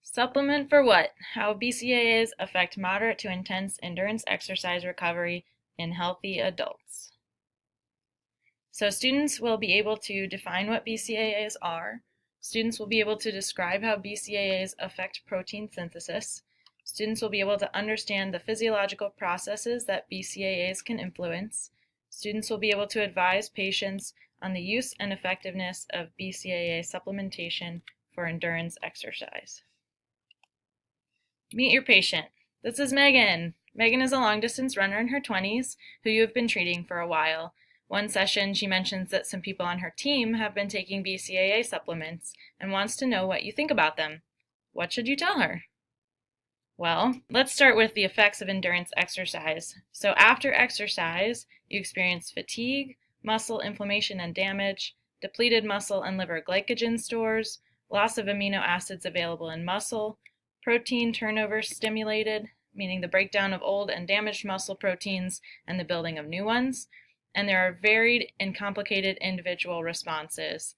Supplement for what? How BCAAs affect moderate to intense endurance exercise recovery in healthy adults. So students will be able to define what BCAAs are. Students will be able to describe how BCAAs affect protein synthesis. Students will be able to understand the physiological processes that BCAAs can influence. Students will be able to advise patients on the use and effectiveness of BCAA supplementation for endurance exercise. Meet your patient. This is Megan. Megan is a long-distance runner in her 20s who you have been treating for a while. One session, she mentions that some people on her team have been taking BCAA supplements and wants to know what you think about them. What should you tell her? Well, let's start with the effects of endurance exercise. So after exercise, you experience fatigue, muscle inflammation and damage, depleted muscle and liver glycogen stores, loss of amino acids available in muscle, protein turnover stimulated, meaning the breakdown of old and damaged muscle proteins and the building of new ones. And there are varied and complicated individual responses.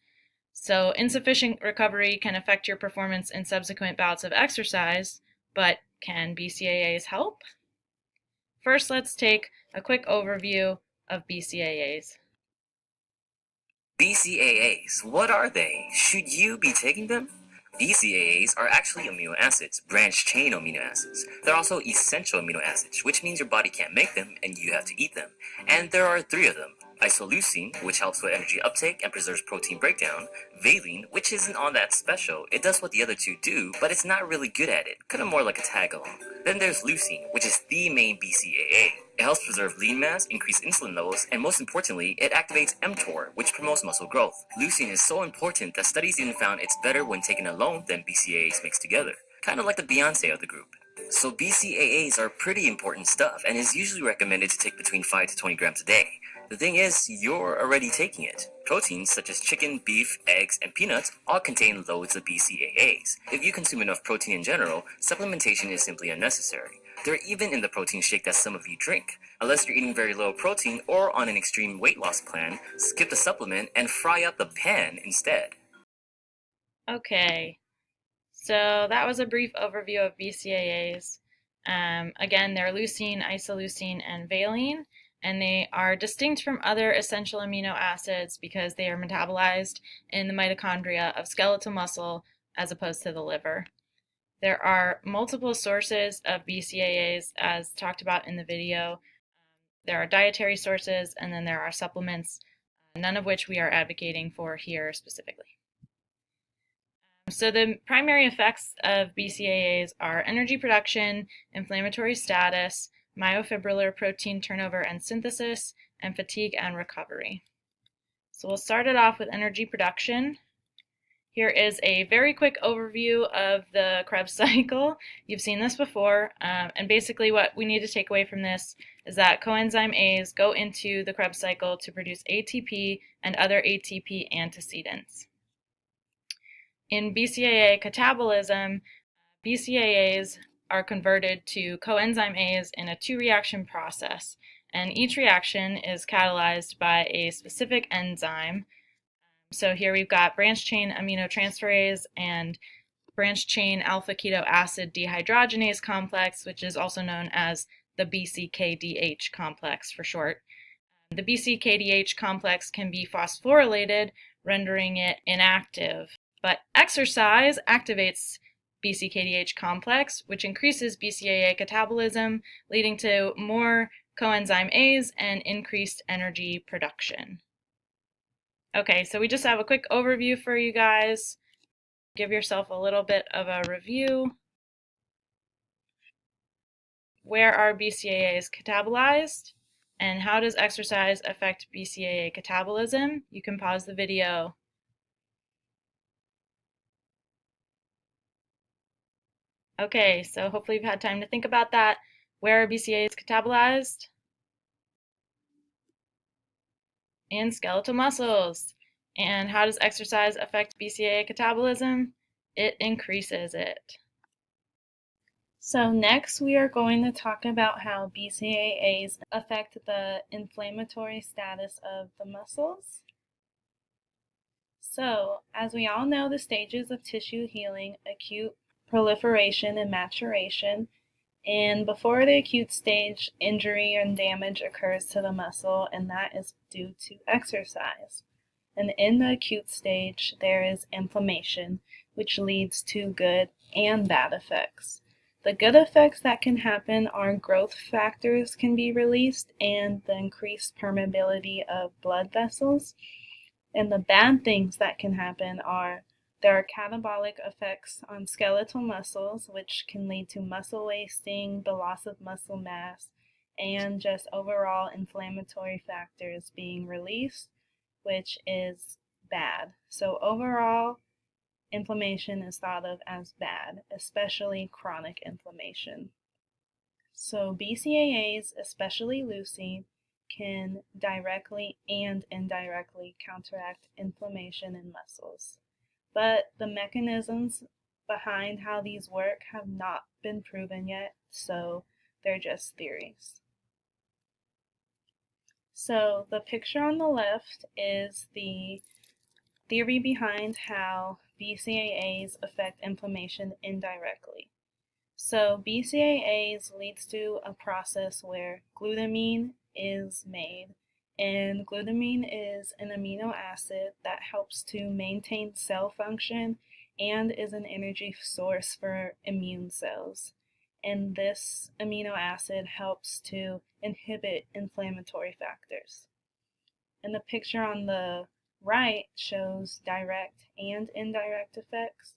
So insufficient recovery can affect your performance in subsequent bouts of exercise, but can BCAAs help? First, let's take a quick overview of BCAAs. BCAAs, what are they? Should you be taking them? BCAAs are actually amino acids, branched-chain amino acids. They're also essential amino acids, which means your body can't make them and you have to eat them. And there are 3 of them. Isoleucine, which helps with energy uptake and preserves protein breakdown. Valine, which isn't all that special. It does what the other 2 do, but it's not really good at it. Kind of more like a tag-along. Then there's leucine, which is the main BCAA. It helps preserve lean mass, increase insulin levels, and most importantly, it activates mTOR, which promotes muscle growth. Leucine is so important that studies even found it's better when taken alone than BCAAs mixed together. Kind of like the Beyonce of the group. So BCAAs are pretty important stuff and is usually recommended to take between 5 to 20 grams a day. The thing is, you're already taking it. Proteins such as chicken, beef, eggs, and peanuts all contain loads of BCAAs. If you consume enough protein in general, supplementation is simply unnecessary. They're even in the protein shake that some of you drink. Unless you're eating very low protein or on an extreme weight loss plan, skip the supplement and fry up the pan instead. Okay, so that was a brief overview of BCAAs. Again, they're leucine, isoleucine, and valine, and they are distinct from other essential amino acids because they are metabolized in the mitochondria of skeletal muscle as opposed to the liver. There are multiple sources of BCAAs as talked about in the video. There are dietary sources and then there are supplements, none of which we are advocating for here specifically. So the primary effects of BCAAs are energy production, inflammatory status, myofibrillar protein turnover and synthesis, and fatigue and recovery. So we'll start it off with energy production. Here is a very quick overview of the Krebs cycle. You've seen this before, and basically what we need to take away from this is that coenzyme A's go into the Krebs cycle to produce ATP and other ATP antecedents. In BCAA catabolism, BCAAs are converted to coenzyme A's in a 2-reaction process, and each reaction is catalyzed by a specific enzyme. So here we've got branched-chain aminotransferase and branched-chain alpha-keto acid dehydrogenase complex, which is also known as the BCKDH complex for short. The BCKDH complex can be phosphorylated, rendering it inactive. But exercise activates BCKDH complex, which increases BCAA catabolism, leading to more coenzyme A's and increased energy production. Okay, so we just have a quick overview for you guys. Give yourself a little bit of a review. Where are BCAAs catabolized? And how does exercise affect BCAA catabolism? You can pause the video. Okay, so hopefully you've had time to think about that. Where are BCAAs catabolized? In skeletal muscles. And how does exercise affect BCAA catabolism? It increases it. So next we are going to talk about how BCAAs affect the inflammatory status of the muscles. So, as we all know, the stages of tissue healing: acute, proliferation and maturation, and before the acute stage, injury and damage occurs to the muscle, and that is due to exercise. And in the acute stage, there is inflammation, which leads to good and bad effects. The good effects that can happen are growth factors can be released and the increased permeability of blood vessels. And the bad things that can happen are there are catabolic effects on skeletal muscles, which can lead to muscle wasting, the loss of muscle mass, and just overall inflammatory factors being released, which is bad. So overall, inflammation is thought of as bad, especially chronic inflammation. So BCAAs, especially leucine, can directly and indirectly counteract inflammation in muscles. But the mechanisms behind how these work have not been proven yet, so they're just theories. So the picture on the left is the theory behind how BCAAs affect inflammation indirectly. So BCAAs leads to a process where glutamine is made, and glutamine is an amino acid that helps to maintain cell function and is an energy source for immune cells. And this amino acid helps to inhibit inflammatory factors. And the picture on the right shows direct and indirect effects,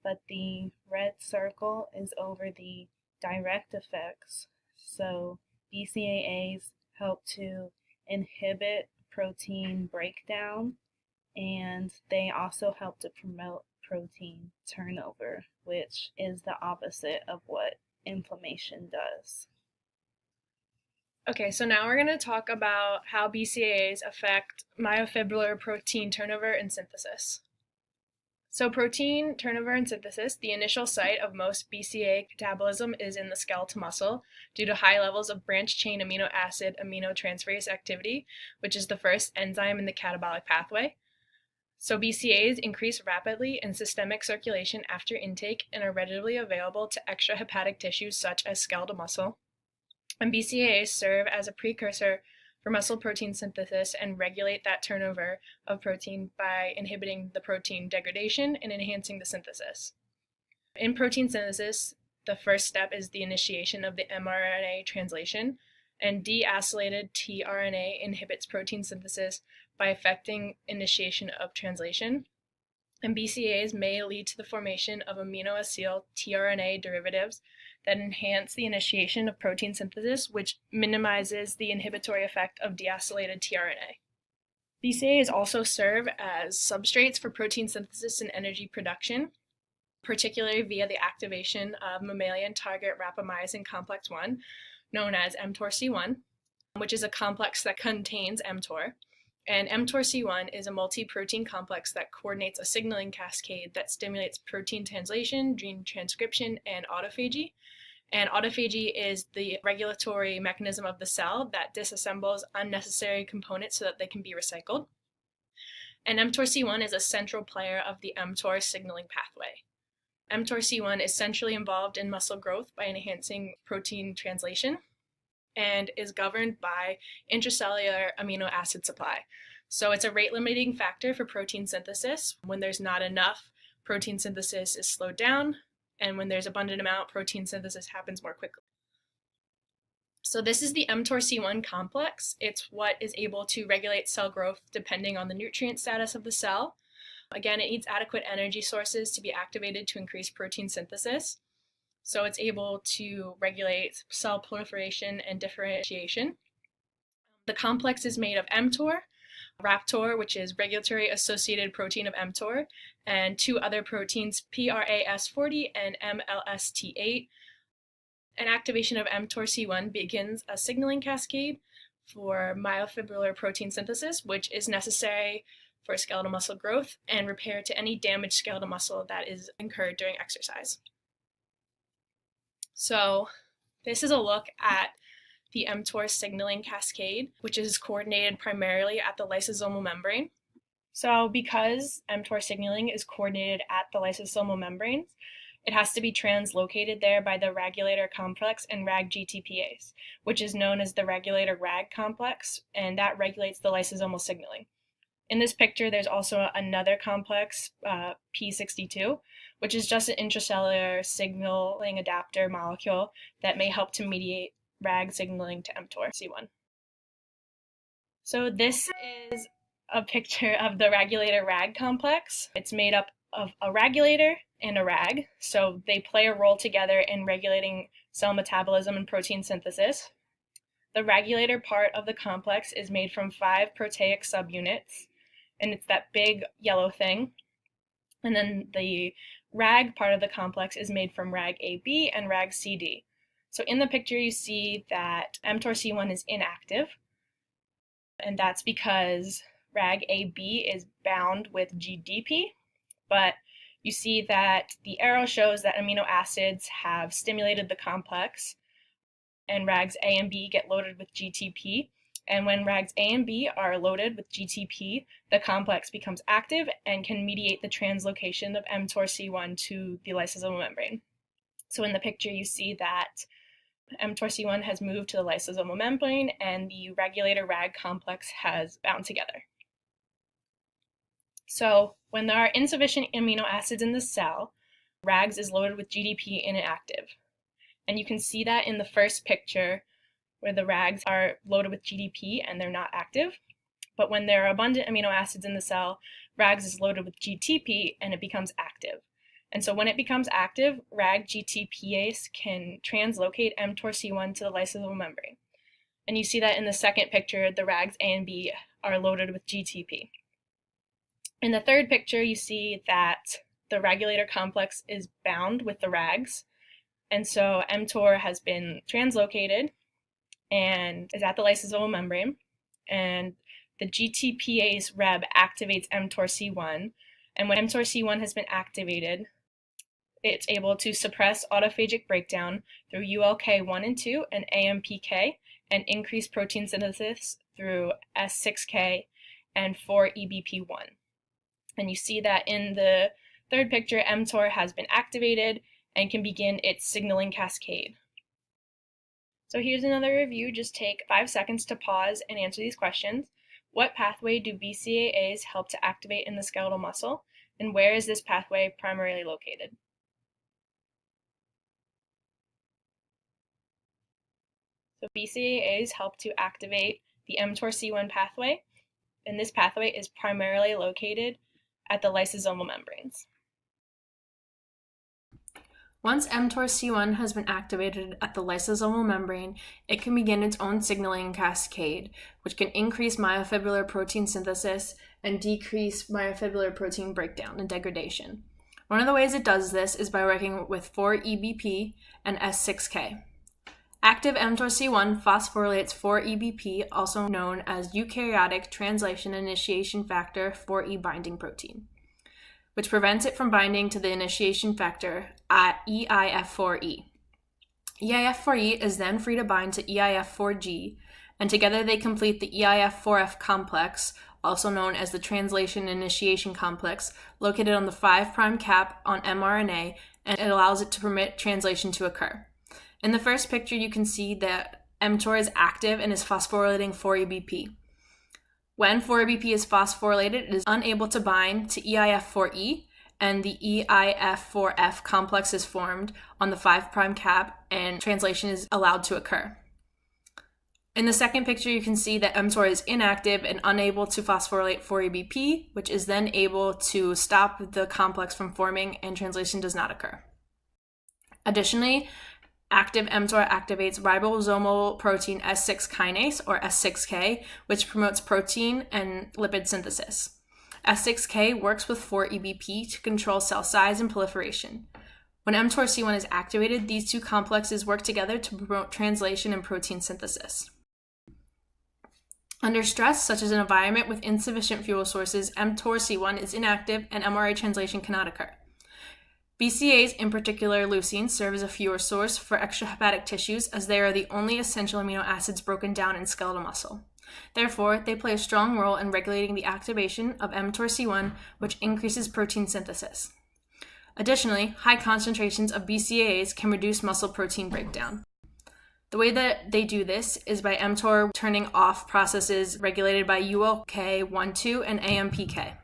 but the red circle is over the direct effects. So BCAAs help to inhibit protein breakdown, and they also help to promote protein turnover, which is the opposite of what inflammation does. Okay, so now we're going to talk about how BCAAs affect myofibrillar protein turnover and synthesis. So protein turnover and synthesis, the initial site of most BCAA catabolism is in the skeletal muscle due to high levels of branched-chain amino acid aminotransferase activity, which is the first enzyme in the catabolic pathway. So BCAAs increase rapidly in systemic circulation after intake and are readily available to extrahepatic tissues such as skeletal muscle. And BCAAs serve as a precursor for muscle protein synthesis and regulate that turnover of protein by inhibiting the protein degradation and enhancing the synthesis. In protein synthesis, the first step is the initiation of the mRNA translation, and deacylated tRNA inhibits protein synthesis by affecting initiation of translation. And BCAAs may lead to the formation of aminoacyl tRNA derivatives that enhance the initiation of protein synthesis, which minimizes the inhibitory effect of deacylated tRNA. BCAAs also serve as substrates for protein synthesis and energy production, particularly via the activation of mammalian target rapamycin complex 1, known as mTORC1, which is a complex that contains mTOR. And mTORC1 is a multi-protein complex that coordinates a signaling cascade that stimulates protein translation, gene transcription, and autophagy. And autophagy is the regulatory mechanism of the cell that disassembles unnecessary components so that they can be recycled. And mTORC1 is a central player of the mTOR signaling pathway. mTORC1 is centrally involved in muscle growth by enhancing protein translation and is governed by intracellular amino acid supply. So it's a rate-limiting factor for protein synthesis. When there's not enough, protein synthesis is slowed down, and when there's abundant amount, protein synthesis happens more quickly. So this is the mTORC1 complex. It's what is able to regulate cell growth depending on the nutrient status of the cell. Again, it needs adequate energy sources to be activated to increase protein synthesis. So it's able to regulate cell proliferation and differentiation. The complex is made of mTOR, Raptor, which is regulatory associated protein of mTOR, and two other proteins, PRAS40 and MLST8. An activation of mTORC1 begins a signaling cascade for myofibrillar protein synthesis, which is necessary for skeletal muscle growth and repair to any damaged skeletal muscle that is incurred during exercise. So this is a look at the mTOR signaling cascade, which is coordinated primarily at the lysosomal membrane. So because mTOR signaling is coordinated at the lysosomal membranes, it has to be translocated there by the regulator complex and RAG GTPase, which is known as the regulator RAG complex, and that regulates the lysosomal signaling. In this picture, there's also another complex, P62, which is just an intracellular signaling adapter molecule that may help to mediate RAG signaling to mTOR C1. So this is a picture of the regulator RAG complex. It's made up of a regulator and a RAG, so they play a role together in regulating cell metabolism and protein synthesis. The regulator part of the complex is made from 5 proteic subunits, and it's that big yellow thing. And then the RAG part of the complex is made from RAG AB and RAG CD. So in the picture you see that mTOR C1 is inactive, and that's because RAG AB is bound with GDP, but you see that the arrow shows that amino acids have stimulated the complex, and RAGs A and B get loaded with GTP. And when RAGs A and B are loaded with GTP, the complex becomes active and can mediate the translocation of mTOR C1 to the lysosomal membrane. So in the picture, you see that mTOR C1 has moved to the lysosomal membrane and the regulator RAG complex has bound together. So when there are insufficient amino acids in the cell, RAGs is loaded with GDP and inactive. And you can see that in the first picture where the RAGs are loaded with GDP and they're not active. But when there are abundant amino acids in the cell, RAGs is loaded with GTP and it becomes active. And so when it becomes active, RAG GTPase can translocate mTOR C1 to the lysosomal membrane. And you see that in the second picture, the RAGs A and B are loaded with GTP. In the third picture, you see that the regulator complex is bound with the RAGs. And so mTOR has been translocated and is at the lysosomal membrane. And the GTPase Reb activates mTOR C1. And when mTOR C1 has been activated, it's able to suppress autophagic breakdown through ULK1 and 2 and AMPK and increase protein synthesis through S6K and 4EBP1. And you see that in the third picture, mTOR has been activated and can begin its signaling cascade. So here's another review. Just take 5 seconds to pause and answer these questions. What pathway do BCAAs help to activate in the skeletal muscle? And where is this pathway primarily located? So BCAAs help to activate the mTOR C1 pathway, and this pathway is primarily located at the lysosomal membranes. Once mTOR C1 has been activated at the lysosomal membrane, it can begin its own signaling cascade, which can increase myofibrillar protein synthesis and decrease myofibrillar protein breakdown and degradation. One of the ways it does this is by working with 4EBP and S6K. Active mTOR C1 phosphorylates 4EBP, also known as eukaryotic translation initiation factor 4E binding protein, which prevents it from binding to the initiation factor at EIF4E. EIF4E is then free to bind to EIF4G, and together they complete the EIF4F complex, also known as the translation initiation complex, located on the 5' cap on mRNA, and it allows it to permit translation to occur. In the first picture, you can see that mTOR is active and is phosphorylating 4EBP. When 4EBP is phosphorylated, it is unable to bind to EIF4E, and the EIF4F complex is formed on the 5' cap, and translation is allowed to occur. In the second picture, you can see that mTOR is inactive and unable to phosphorylate 4EBP, which is then able to stop the complex from forming, and translation does not occur. Additionally, active mTOR activates ribosomal protein S6 kinase, or S6K, which promotes protein and lipid synthesis. S6K works with 4EBP to control cell size and proliferation. When mTOR C1 is activated, these two complexes work together to promote translation and protein synthesis. Under stress, such as an environment with insufficient fuel sources, mTOR C1 is inactive and mRNA translation cannot occur. BCAAs, in particular leucine, serve as a fuel source for extrahepatic tissues as they are the only essential amino acids broken down in skeletal muscle. Therefore, they play a strong role in regulating the activation of mTOR C1, which increases protein synthesis. Additionally, high concentrations of BCAAs can reduce muscle protein breakdown. The way that they do this is by mTOR turning off processes regulated by ULK12 and AMPK.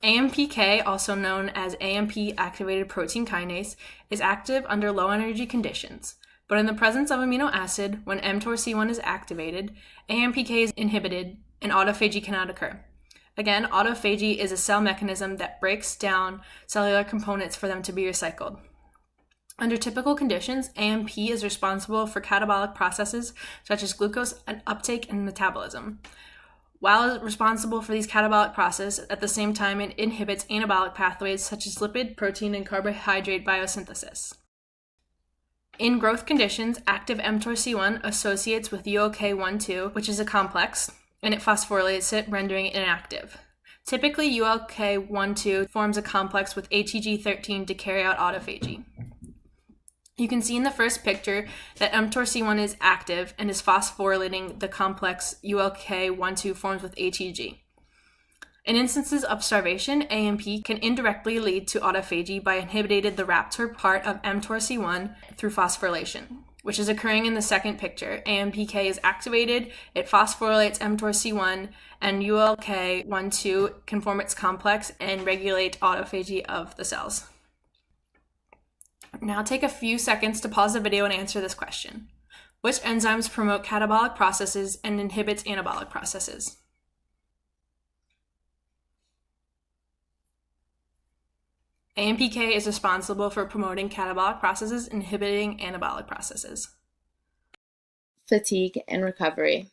AMPK, also known as AMP activated protein kinase, is active under low energy conditions, but in the presence of amino acid, when mTORC1 is activated, AMPK is inhibited and autophagy cannot occur. Again, autophagy is a cell mechanism that breaks down cellular components for them to be recycled. Under typical conditions, AMP is responsible for catabolic processes such as glucose uptake and metabolism. While responsible for these catabolic processes, at the same time it inhibits anabolic pathways such as lipid, protein, and carbohydrate biosynthesis. In growth conditions, active mTORC1 associates with ULK12, which is a complex, and it phosphorylates it, rendering it inactive. Typically, ULK12 forms a complex with ATG13 to carry out autophagy. You can see in the first picture that mTORC1 is active and is phosphorylating the complex ULK12 forms with ATG. In instances of starvation, AMP can indirectly lead to autophagy by inhibiting the raptor part of mTORC1 through phosphorylation, which is occurring in the second picture. AMPK is activated, it phosphorylates mTORC1, and ULK12 can form its complex and regulate autophagy of the cells. Now take a few seconds to pause the video and answer this question. Which enzymes promote catabolic processes and inhibits anabolic processes? AMPK is responsible for promoting catabolic processes and inhibiting anabolic processes. Fatigue and recovery.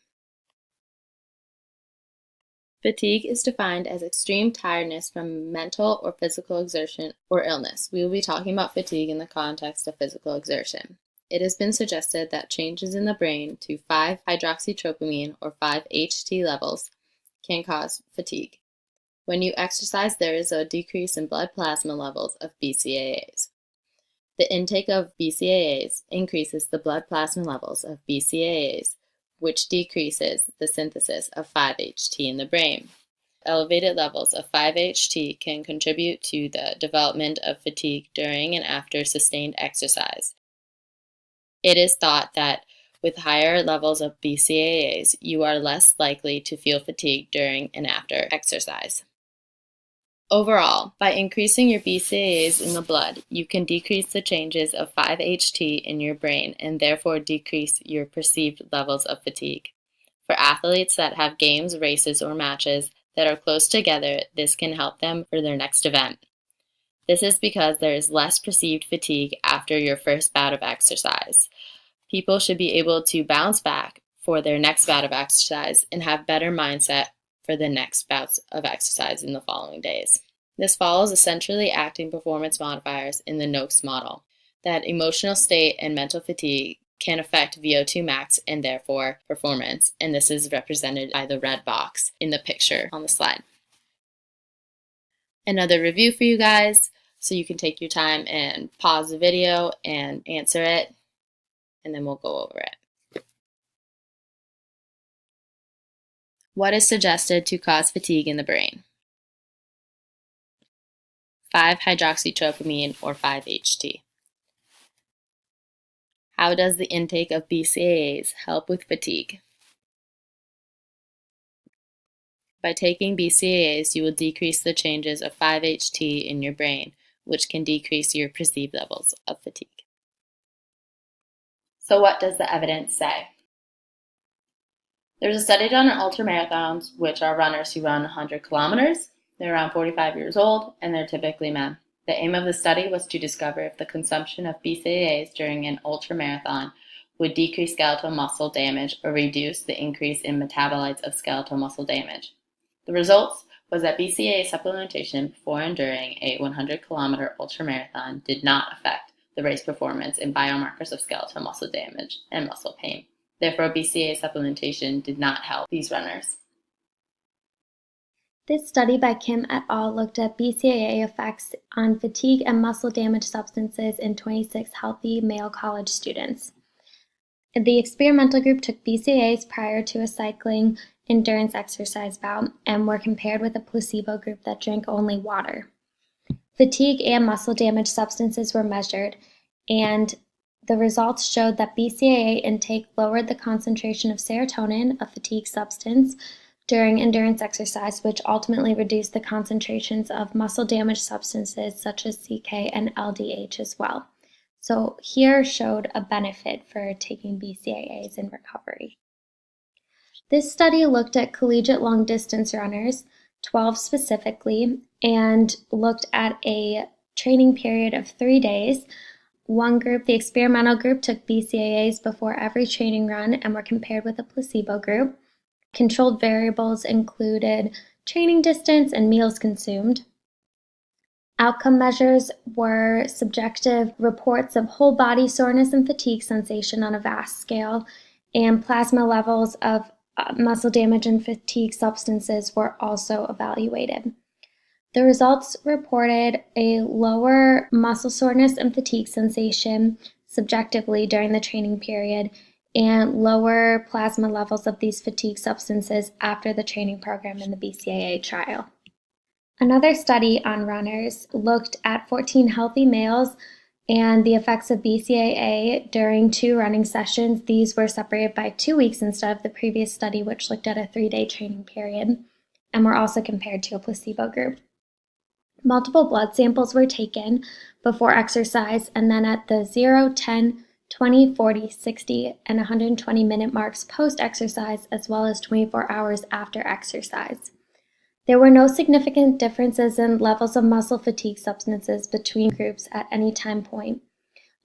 Fatigue is defined as extreme tiredness from mental or physical exertion or illness. We will be talking about fatigue in the context of physical exertion. It has been suggested that changes in the brain to 5-hydroxytropamine or 5-HT levels can cause fatigue. When you exercise, there is a decrease in blood plasma levels of BCAAs. The intake of BCAAs increases the blood plasma levels of BCAAs, which decreases the synthesis of 5-HT in the brain. Elevated levels of 5-HT can contribute to the development of fatigue during and after sustained exercise. It is thought that with higher levels of BCAAs, you are less likely to feel fatigue during and after exercise. Overall, by increasing your BCAAs in the blood, you can decrease the changes of 5-HT in your brain and therefore decrease your perceived levels of fatigue. For athletes that have games, races, or matches that are close together, this can help them for their next event. This is because there is less perceived fatigue after your first bout of exercise. People should be able to bounce back for their next bout of exercise and have better mindset for the next bouts of exercise in the following days. This follows essentially acting performance modifiers in the Noakes model, that emotional state and mental fatigue can affect VO2 max and therefore performance, and this is represented by the red box in the picture on the slide. Another review for you guys, so you can take your time and pause the video and answer it, and then we'll go over it. What is suggested to cause fatigue in the brain? 5-hydroxytropamine or 5-HT. How does the intake of BCAAs help with fatigue? By taking BCAAs, you will decrease the changes of 5-HT in your brain, which can decrease your perceived levels of fatigue. So what does the evidence say? There's a study done on ultramarathons, which are runners who run 100 kilometers. They're around 45 years old, and they're typically men. The aim of the study was to discover if the consumption of BCAAs during an ultramarathon would decrease skeletal muscle damage or reduce the increase in metabolites of skeletal muscle damage. The results was that BCAA supplementation before and during a 100-kilometer ultramarathon did not affect the race performance in biomarkers of skeletal muscle damage and muscle pain. Therefore, BCAA supplementation did not help these runners. This study by Kim et al. Looked at BCAA effects on fatigue and muscle damage substances in 26 healthy male college students. The experimental group took BCAAs prior to a cycling endurance exercise bout and were compared with a placebo group that drank only water. Fatigue and muscle damage substances were measured, and the results showed that BCAA intake lowered the concentration of serotonin, a fatigue substance, during endurance exercise, which ultimately reduced the concentrations of muscle damage substances such as CK and LDH as well. So here showed a benefit for taking BCAAs in recovery. This study looked at collegiate long distance runners, 12 specifically, and looked at a training period of 3 days. One group, the experimental group, took BCAAs before every training run and were compared with a placebo group. Controlled variables included training distance and meals consumed. Outcome measures were subjective reports of whole body soreness and fatigue sensation on a VAS scale, and plasma levels of muscle damage and fatigue substances were also evaluated. The results reported a lower muscle soreness and fatigue sensation subjectively during the training period and lower plasma levels of these fatigue substances after the training program in the BCAA trial. Another study on runners looked at 14 healthy males and the effects of BCAA during 2 running sessions. These were separated by 2 weeks instead of the previous study, which looked at a 3-day training period, and were also compared to a placebo group. Multiple blood samples were taken before exercise and then at the 0, 10, 20, 40, 60, and 120-minute marks post-exercise, as well as 24 hours after exercise. There were no significant differences in levels of muscle fatigue substances between groups at any time point.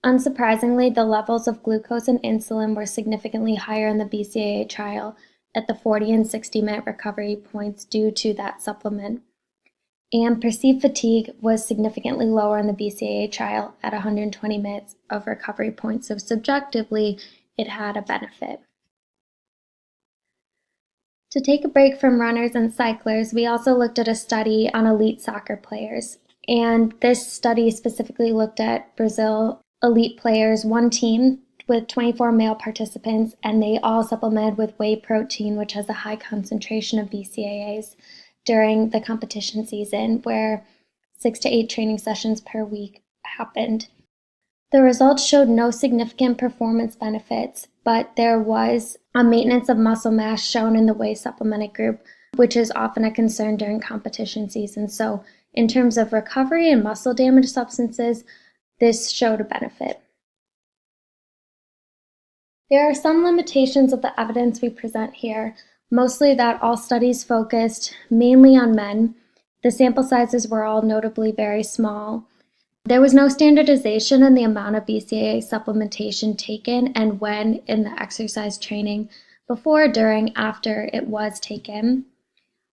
Unsurprisingly, the levels of glucose and insulin were significantly higher in the BCAA trial at the 40 and 60-minute recovery points due to that supplement. And perceived fatigue was significantly lower in the BCAA trial at 120 minutes of recovery points, so subjectively, it had a benefit. To take a break from runners and cyclers, we also looked at a study on elite soccer players. And this study specifically looked at Brazil elite players, one team with 24 male participants, and they all supplemented with whey protein, which has a high concentration of BCAAs during the competition season, where 6 to 8 training sessions per week happened. The results showed no significant performance benefits, but there was a maintenance of muscle mass shown in the whey supplemented group, which is often a concern during competition season. So in terms of recovery and muscle damage substances, this showed a benefit. There are some limitations of the evidence we present here, mostly that all studies focused mainly on men. The sample sizes were all notably very small. There was no standardization in the amount of BCAA supplementation taken and when in the exercise training, before, during, after it was taken.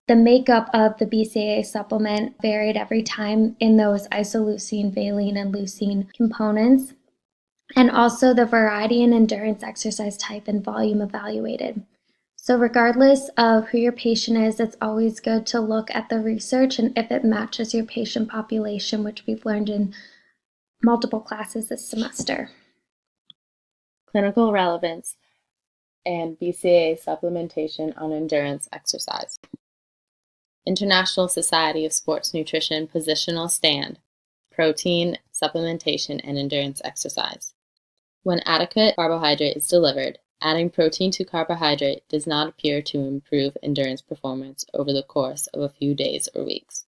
The makeup of the BCAA supplement varied every time in those isoleucine, valine, and leucine components, and also the variety and endurance exercise type and volume evaluated. So regardless of who your patient is, it's always good to look at the research and if it matches your patient population, which we've learned in multiple classes this semester. Clinical relevance and BCAA supplementation on endurance exercise. International Society of Sports Nutrition positional stand, protein supplementation and endurance exercise. When adequate carbohydrate is delivered, adding protein to carbohydrate does not appear to improve endurance performance over the course of a few days or weeks.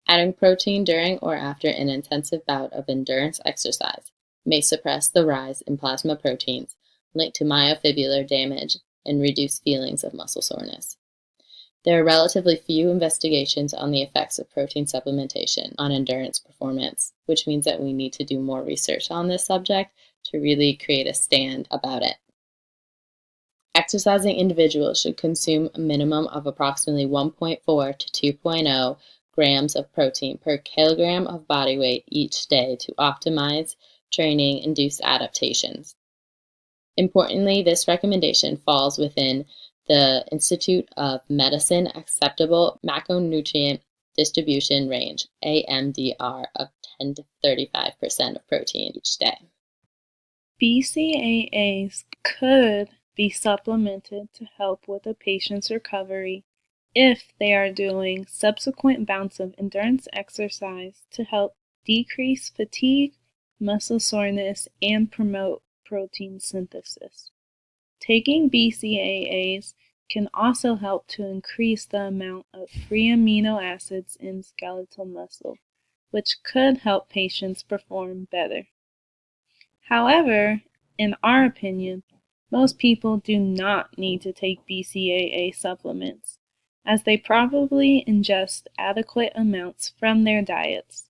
Adding protein during or after an intensive bout of endurance exercise may suppress the rise in plasma proteins linked to myofibrillar damage and reduce feelings of muscle soreness. There are relatively few investigations on the effects of protein supplementation on endurance performance, which means that we need to do more research on this subject to really create a stand about it. Exercising individuals should consume a minimum of approximately 1.4 to 2.0 grams of protein per kilogram of body weight each day to optimize training-induced adaptations. Importantly, this recommendation falls within the Institute of Medicine Acceptable Macronutrient Distribution Range, AMDR, of 10 to 35% of protein each day. BCAAs could be supplemented to help with a patient's recovery if they are doing subsequent bouts of endurance exercise to help decrease fatigue, muscle soreness, and promote protein synthesis. Taking BCAAs can also help to increase the amount of free amino acids in skeletal muscle, which could help patients perform better. However, in our opinion, most people do not need to take BCAA supplements, as they probably ingest adequate amounts from their diets.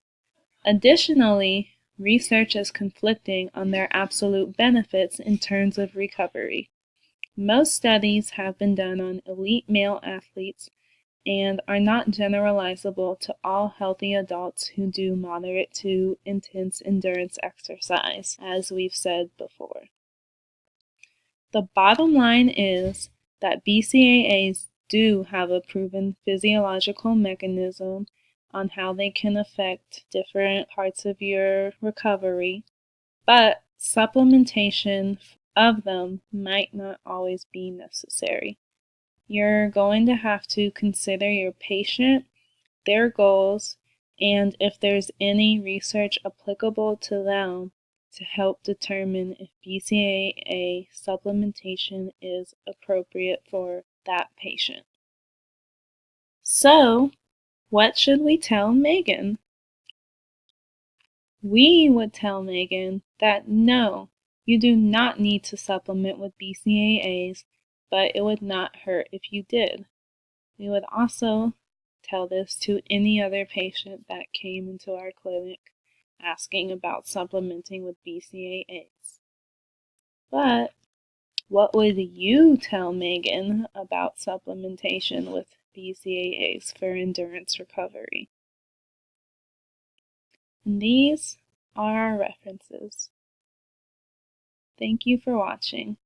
Additionally, research is conflicting on their absolute benefits in terms of recovery. Most studies have been done on elite male athletes and are not generalizable to all healthy adults who do moderate to intense endurance exercise, as we've said before. The bottom line is that BCAAs do have a proven physiological mechanism on how they can affect different parts of your recovery, but supplementation of them might not always be necessary. You're going to have to consider your patient, their goals, and if there's any research applicable to them to help determine if BCAA supplementation is appropriate for that patient. So, what should we tell Megan? We would tell Megan that no, you do not need to supplement with BCAAs, but it would not hurt if you did. We would also tell this to any other patient that came into our clinic asking about supplementing with BCAAs. But what would you tell Megan about supplementation with BCAAs for endurance recovery? And these are our references. Thank you for watching.